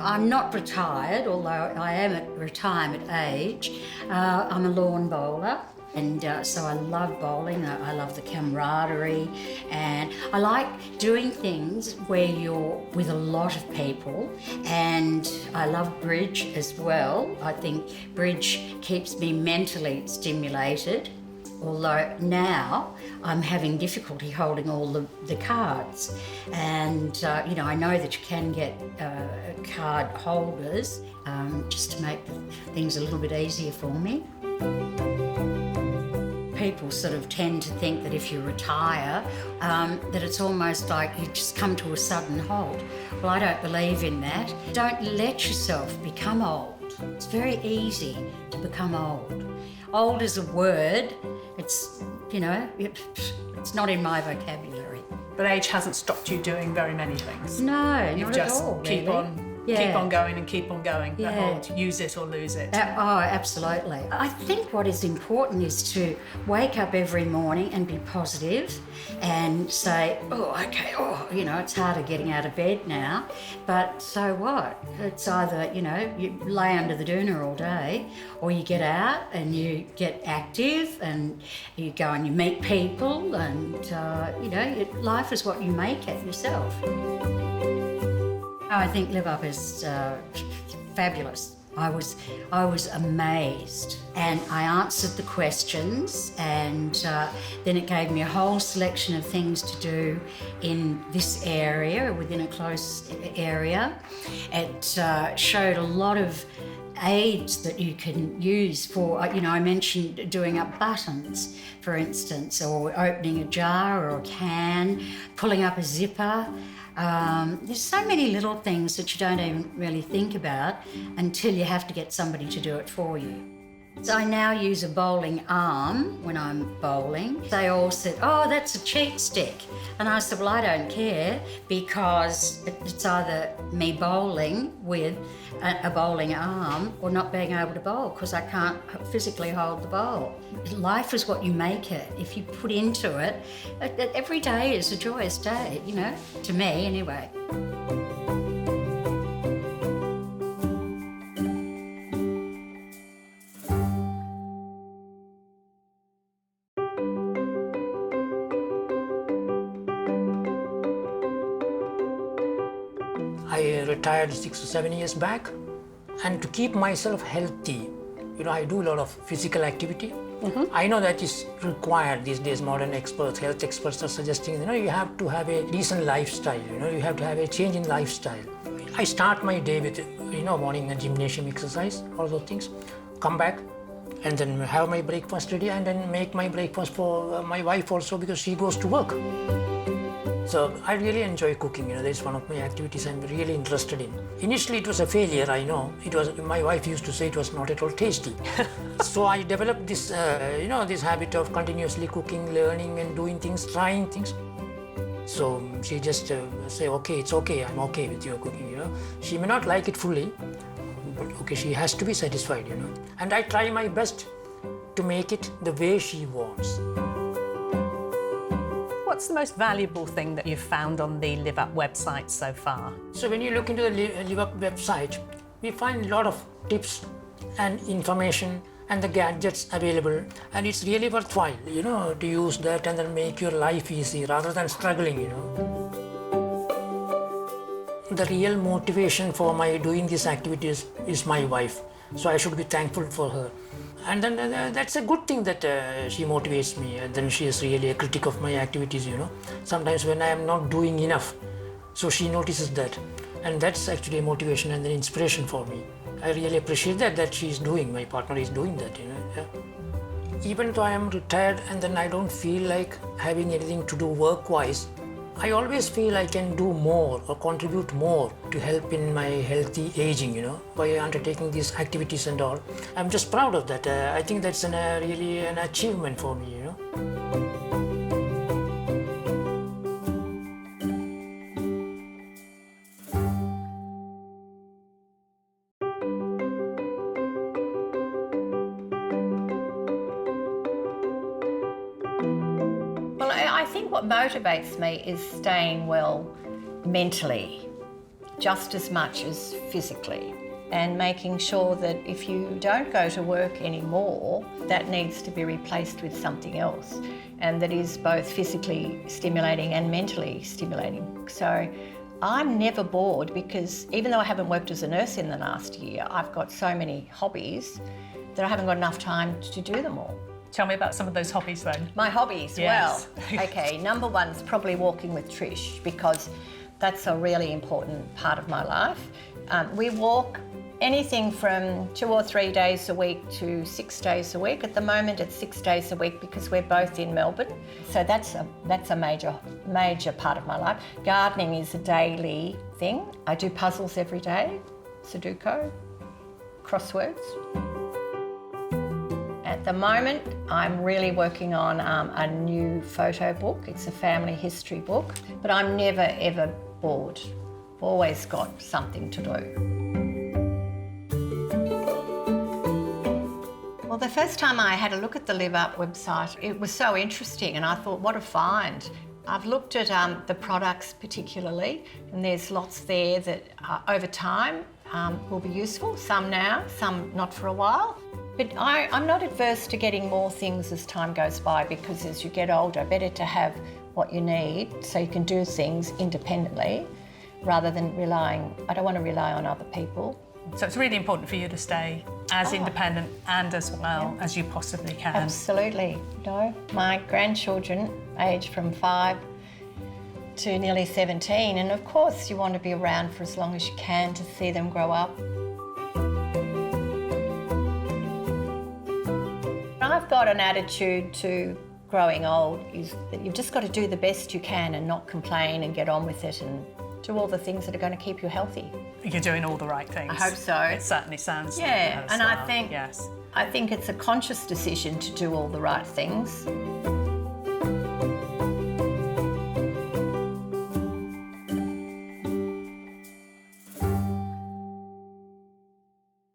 I'm not retired, although I am at retirement age. I'm a lawn bowler. And so I love bowling, I love the camaraderie, and I like doing things where you're with a lot of people, and I love bridge as well. I think bridge keeps me mentally stimulated, although now I'm having difficulty holding all the cards. And, I know that you can get card holders just to make things a little bit easier for me. People sort of tend to think that if you retire, that it's almost like you just come to a sudden halt. Well, I don't believe in that. Don't let yourself become old. It's very easy to become old. Old is a word. It's, it's not in my vocabulary. But age hasn't stopped you doing very many things. No, you not just at all, keep really. on going and keep on going. Yeah. The whole use it or lose it. Absolutely. I think what is important is to wake up every morning and be positive and say, it's harder getting out of bed now, but so what? It's either, you lay under the doona all day, or you get out and you get active and you go and you meet people, and, life is what you make it yourself. I think LiveUp is fabulous. I was amazed, and I answered the questions, and then it gave me a whole selection of things to do in this area, within a close area. It showed a lot of aids that you can use for, I mentioned doing up buttons, for instance, or opening a jar or a can, pulling up a zipper. There's so many little things that you don't even really think about until you have to get somebody to do it for you. So I now use a bowling arm when I'm bowling. They all said, "Oh, that's a cheat stick." And I said, "Well, I don't care, because it's either me bowling with a bowling arm or not being able to bowl, because I can't physically hold the bowl." Life is what you make it. If you put into it, every day is a joyous day, to me anyway. I retired 6 or 7 years back, and to keep myself healthy, I do a lot of physical activity. I know that is required these days. Modern experts, health experts are suggesting, you have to have a decent lifestyle, you have to have a change in lifestyle. I start my day with, morning and gymnasium exercise, all those things, come back and then have my breakfast ready, and then make my breakfast for my wife also, because she goes to work. So I really enjoy cooking. That's one of my activities I'm really interested in. Initially, it was a failure. I know it was. My wife used to say it was not at all tasty. So I developed this, this habit of continuously cooking, learning, and doing things, trying things. So she just say, "Okay, it's okay. I'm okay with your cooking." She may not like it fully, but okay, she has to be satisfied. And I try my best to make it the way she wants. What's the most valuable thing that you've found on the LiveUp website so far? So when you look into the LiveUp website, we find a lot of tips and information and the gadgets available, and it's really worthwhile, to use that and then make your life easy rather than struggling, The real motivation for my doing these activities is my wife, so I should be thankful for her. And then that's a good thing that she motivates me, and then she is really a critic of my activities, Sometimes when I am not doing enough, so she notices that, and that's actually a motivation and an inspiration for me. I really appreciate that my partner is doing that, Yeah. Even though I am retired and then I don't feel like having anything to do work-wise, I always feel I can do more or contribute more to help in my healthy aging, by undertaking these activities and all. I'm just proud of that. I think that's really an achievement for me, Well, I think what motivates me is staying well mentally. just as much as physically, and making sure that if you don't go to work anymore, that needs to be replaced with something else, and that is both physically stimulating and mentally stimulating. So I'm never bored, because even though I haven't worked as a nurse in the last year, I've got so many hobbies that I haven't got enough time to do them all. Tell me about some of those hobbies then. My hobbies, Yes. well, okay, number one's probably walking with Trish, because that's a really important part of my life. We walk anything from 2 or 3 days a week to 6 days a week. At the moment it's 6 days a week because we're both in Melbourne. So that's a major part of my life. Gardening is a daily thing. I do puzzles every day, Sudoku, crosswords. At the moment, I'm really working on a new photo book. It's a family history book, but I'm never ever bored. Always got something to do. Well, the first time I had a look at the LiveUp website, it was so interesting, and I thought, what a find. I've looked at the products particularly, and there's lots there that over time will be useful, some now, some not for a while. But I'm not adverse to getting more things as time goes by, because as you get older, better to have what you need so you can do things independently rather than I don't want to rely on other people. So it's really important for you to stay as independent and as well as you possibly can. Absolutely. My grandchildren age from 5 to nearly 17, and of course you want to be around for as long as you can to see them grow up. I've got an attitude to growing old is that you've just got to do the best you can and not complain and get on with it and do all the things that are going to keep you healthy. You're doing all the right things. I hope so. It certainly sounds like Yeah, that as and well. I think yes. I think it's a conscious decision to do all the right things.